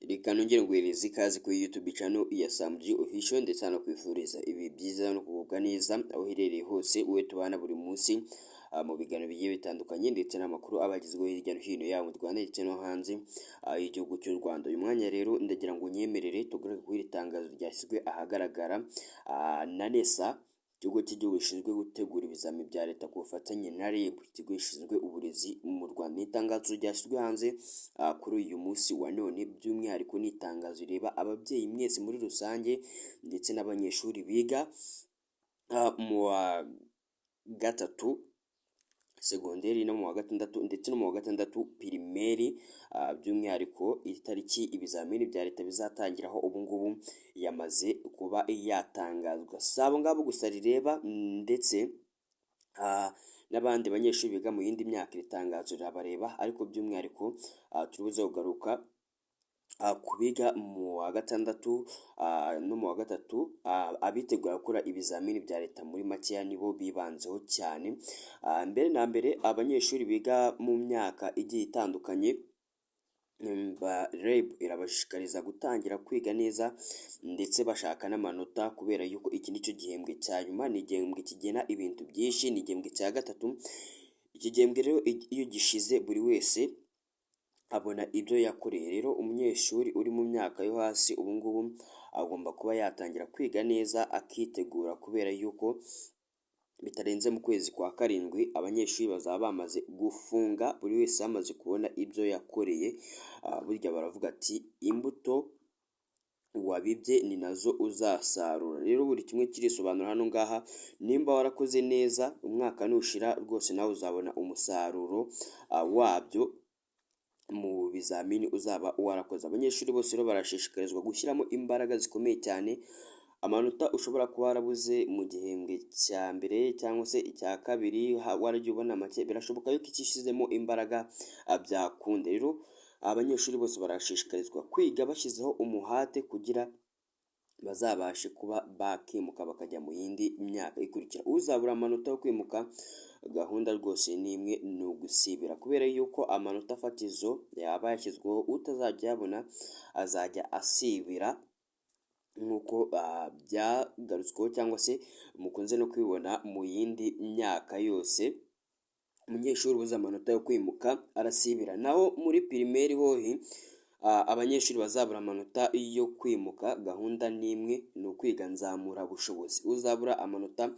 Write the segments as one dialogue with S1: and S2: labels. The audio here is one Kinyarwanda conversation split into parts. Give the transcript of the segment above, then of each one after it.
S1: Reka nongere nguhereze ikaze kuri YouTube channel ya Sam G Official ndetse no kwifuriza ibi byiza no kugubwa neza aho uherereye hose uwe tubana buri munsi mu biganiro bigiye bitandukanye ndetse n'amakuru abagizweho hirya no hino yaba mu Rwanda ndetse no hanze y'igihugu cy'u Rwanda. Uyu mwanya rero ndagira ngo nyemerere tugaruke kuri itangazo ryashyizwe ahagaragara na NESA, ikigo cy'igihugu gishinzwe gutegura ibizami bya leta ku bufatanye na REB, ikigo gishinzwe uburezi mu Rwanda. Ni itangazo ryashyizwe hanze kuri uyu munsi wa none, by'umwihariko ni itangazo rireba ababyeyi mwese muri rusange ndetse n'abanyeshuri biga mu wa gatatu segonderi no mu wa gatandatu ndetse no mu wa gatandatu pirimeri, by'umwihariko itariki ibizamini bya leta bizatangiraho ubu ngubu yamaze kuba yatangazwa. Si abo ngabo gusa rireba ndetse n'abandi banyeshuri biga mu yindi myaka iri tangazo rirabareba, ariko by'umwihariko turibuze kugaruka ku biga mu wa gatandatu no mu wa gatatu, abitegura gukora ibizamini bya leta muri makeya nibo bibanzeho cyane. Mbere na mbere abanyeshuri biga mu myaka igiye itandukanye, REB irabashishikariza gutangira kwiga neza ndetse bashaka n'amanota, kubera yuko iki nicyo gihembwe cya nyuma, ni igihembwe kigena ibintu byinshi, ni igihembwe cya gatatu. Iki gihembwe rero iyo gishize buri wese abona ibyo yakoreye. Rero umunyeshuri uri mu myaka yo hasi ubu ngubu agomba kuba yatangira kwiga neza akitegura, kubera yuko bitarenze mu kwezi kwa karindwi abanyeshuri bazaba bamaze gufunga, buri wese yamaze kubona ibyo yakoreye. Burya baravuga ati imbuto wabibye ni nazo uzasarura. Rero buri kimwe kirisobanura hano ngaha. Nimba warakoze neza umwaka nushira rwose nawe uzabona umusaruro wabyo mu bizamini uzaba warakoze. Abanyeshuri bose rero barashishikarizwa gushyiramo imbaraga zikomeye cyane. Amanota ushobora kuba warabuze mu gihembwe cya mbere cyangwa se icya kabiri waragiye ubona make, birashoboka yuko ikishyizemo imbaraga byakunda. Rero abanyeshuri bose barashishikarizwa kwiga bashyizeho umuhate kugira bazabashe kuba bakimuka bakajya mu yindi myaka ikurikira. Uzabura amanota yo kwimuka, gahunda rwose ni imwe, ni ugusibira, kubera yuko amanota fatizo yaba yashyizweho utazajya yabona azajya asibira, nk'uko byagarutsweho cyangwa se mukunze no kwibona mu yindi myaka yose. Umunyeshuri ubuze amanota yo kwimuka arasibira. Naho muri pirimeri hohi abanyeshuri bazabura amanota yo kwimuka, gahunda ni imwe, ni ukwiga nzamura bushobozi. Uzabura amanota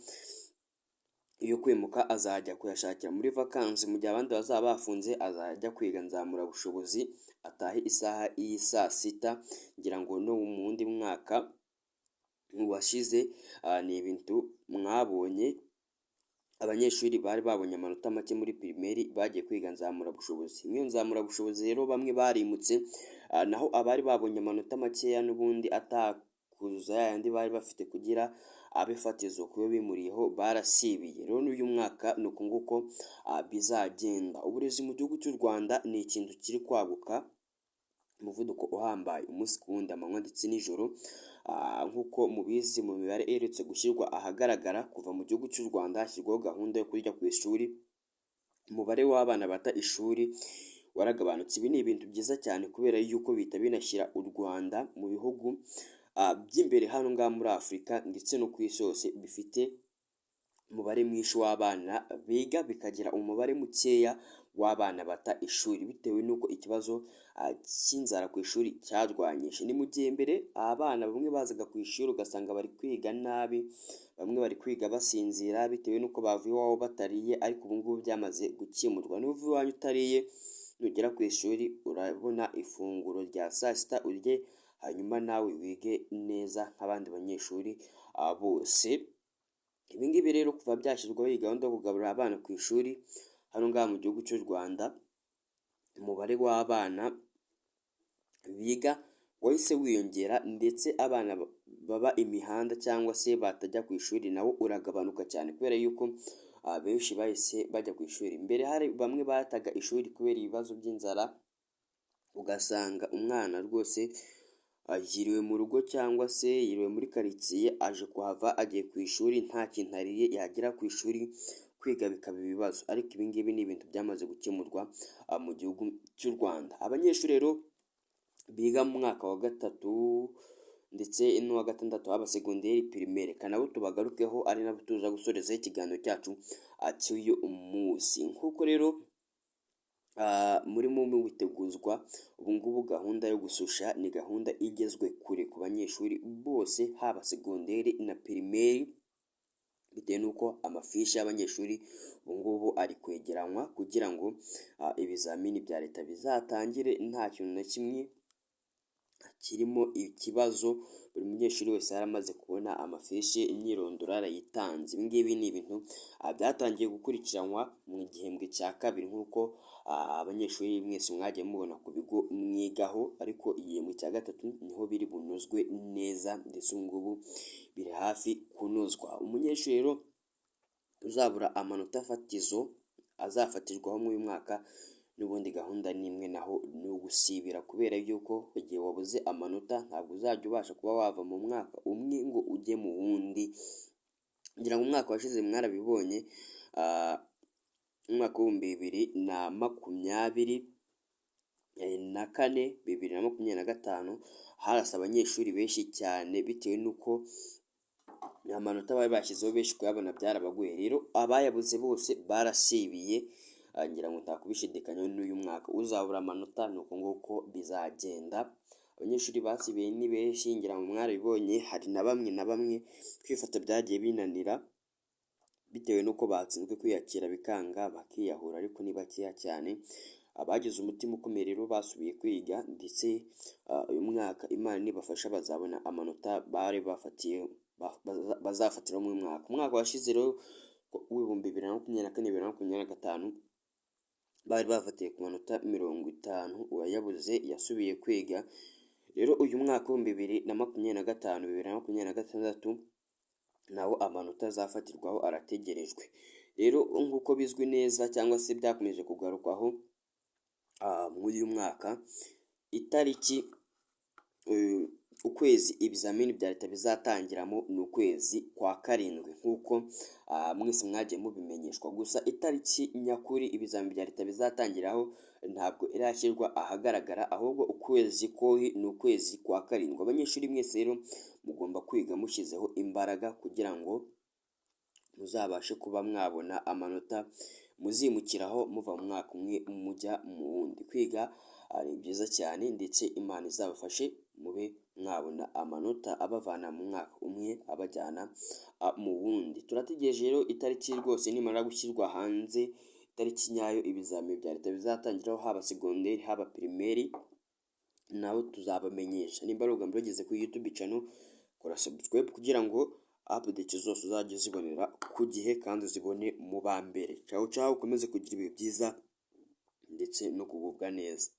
S1: yo kwimuka azajya kuyashakira muri vakansi, mu gihe abandi bazaba bafunze azajya kwiga nzamura bushobozi atahe isaha y'isaa sita. Ngira ngo no mu wundi mwaka washize ni ibintu mwabonye, abanyeshuri bari babonye amanota make muri pirimeri bagiye kwiga nzamura bushobozi. Iyo nzamura bushobozi rero bamwe barimutse, naho abari babonye amanota makeya n'ubundi atakuzuza yayandi bari bafite kugira abe fatizo kuyo bimuriyeho barasibiye. Rero n'uyu mwaka ni uku nguko bizagenda. Uburezi mu gihugu cy'u Rwanda ni ikintu kiri kwaguka umuvuduko uhambaye umunsi ku wundi, amanywa ndetse nijoro. Nk'uko mubizi mu mibare iherutse gushyirwa ahagaragara, kuva mu gihugu cy'u Rwanda hashyirwaho gahunda yo kujya ku ishuri, umubare w'abana bata ishuri waragabanutse. Ibi ni ibintu byiza cyane, kubera yuko bihita binashyira u Rwanda mu bihugu by'imbere hano ngaha muri Afurika ndetse no ku isi hose bifite umubare mwinshi w'abana biga, bikagira umubare mukeya w'abana bata ishuri, bitewe n'uko ikibazo cy'inzara ku ishuri cyarwanyije. Ni mu gihe mbere abana bamwe bazaga ku ishuri ugasanga bari kwiga nabi, bamwe bari kwiga basinzira bitewe n'uko bavuye iwabo batariye, ariko ubu ngubu byamaze gukemurwa. N'uva iwanyu utariye, nugera ku ishuri urabona ifunguro rya saa sita urye, hanyuma nawe wige neza nk'abandi banyeshuri bose. Ibi ngibi rero kuva byashyirwaho iyi gahunda yo kugaburira abana ku ishuri hano ngaha mu gihugu cy'u Rwanda, umubare w'abana biga wahise wiyongera, ndetse abana baba imihanda cyangwa se batajya ku ishuri nabo uragabanuka cyane, kubera yuko benshi bahise bajya ku ishuri. Mbere hari bamwe bataga ishuri kubera ibibazo by'inzara, ugasanga umwana rwose yiriwe mu rugo cyangwa se yiriwe muri karitsiye, aje kuhava agiye ku ishuri nta kintu ariye, yagera ku ishuri kwiga bikaba ibibazo. Ariko ibi ngibi ni ibintu byamaze gukemurwa mu gihugu cy'u Rwanda. Abanyeshuri rero biga mu mwaka wa gatatu ndetse n'uwa gatandatu haba segonderi pirimere, reka nabo tubagarukeho ari nabo tuza gusorezaho ikiganiro cyacu cy'uyu munsi. Nk'uko rero murimo witeguzwa ubu ngubu, gahunda yo gususha ni gahunda igezwe kure ku banyeshuri bose, haba segonderi na pirimeri, bitewe n'uko amafishi y'abanyeshuri ubu ngubu ari kwegeranywa kugira ngo ibizamini bya leta bizatangire nta kintu na kimwe kirimo ikibazo. Buri munyeshuri wese yaramaze kubona amafishi, imyirondoro yarayitanze. Ibi ngibi ni ibintu byatangiye gukurikiranwa mu gihembwe cya kabiri, nk'uko abanyeshuri mwese mwagiye mubona ku bigo mwigaho, ariko igihembwe cya gatatu niho biri bunozwe neza, ndetse ubu ngubu biri hafi kunozwa. Umunyeshuri rero uzabura amanota fatizo azafatirwaho muri uyu mwaka, n'ubundi gahunda ni imwe, naho ni ugusibira, kubera yuko igihe wabuze amanota ntabwo uzajya ubasha kuba wava mu mwaka umwe ngo ujye mu wundi. Ngira ngo umwaka washize mwarabibonye, umwaka w'ibihumbi bibiri na makumyabiri na kane, 2025 harasa abanyeshuri benshi cyane, bitewe n'uko amanota bari bashyizeho benshi kuyabona byarabagoye. Rero abayabuze bose barasibiye, ngira ngo ntakubishidikanyaho n'uyu mwaka uzabura amanota ni uko nguko bizagenda. Abanyeshuri basibiye ni benshi, ngira ngo mwarabibonye, hari na bamwe kwifata byagiye binanira, bitewe n'uko batsinzwe kwiyakira bikanga bakiyahura, ariko ni bakeya cyane. Abagize umutima ukomeye rero basubiye kwiga, ndetse uyu mwaka Imana nibafasha bazabona amanota bari bafatiye bazafatira mu mwaka. Umwaka washize rero w'ibihumbi 2024 2025 bari bafatiye ku manota 50, uwayabuze yasubiye kwiga. Rero uyu mwaka w'ibihumbi 2025 2026 nawo amanota azafatirwaho arategerejwe. Rero nk'uko bizwi neza cyangwa se byakomeje kugarukwaho muri uyu mwaka, itariki ukwezi ibizamini bya leta bizatangiramo ni ukwezi kwa karindwi, nk'uko mwese mwagiye mubimenyeshwa. Gusa itariki nyakuri ibizamini bya leta bizatangiraho ntabwo irashyirwa ahagaragara, ahubwo ukwezi kohi ni ukwezi kwa karindwi. Abanyeshuri mwese rero mugomba kwiga mushyizeho imbaraga kugira ngo muzabashe kuba mwabona amanota muzimukiraho muva mu mwaka umwe mujya mu wundi. Kwiga ari byiza cyane, ndetse Imana izabafashe mube mwabona amanota abavana mu mwaka umwe abajyana mu wundi. Turategereje rero itariki rwose nimara gushyirwa hanze, itariki nyayo ibizamini bya leta bizatangiraho, haba segonderi haba pirimeri, naho tuzabamenyesha. Nimba ari ubwa mbere ugeze kuri YouTube channel, kora subscribe kugira ngo update zose uzajye zibonera ku gihe kandi uzibone mu ba mbere. Ciao ciao, ukomeze kugira ibihe byiza ndetse no kugubwa neza.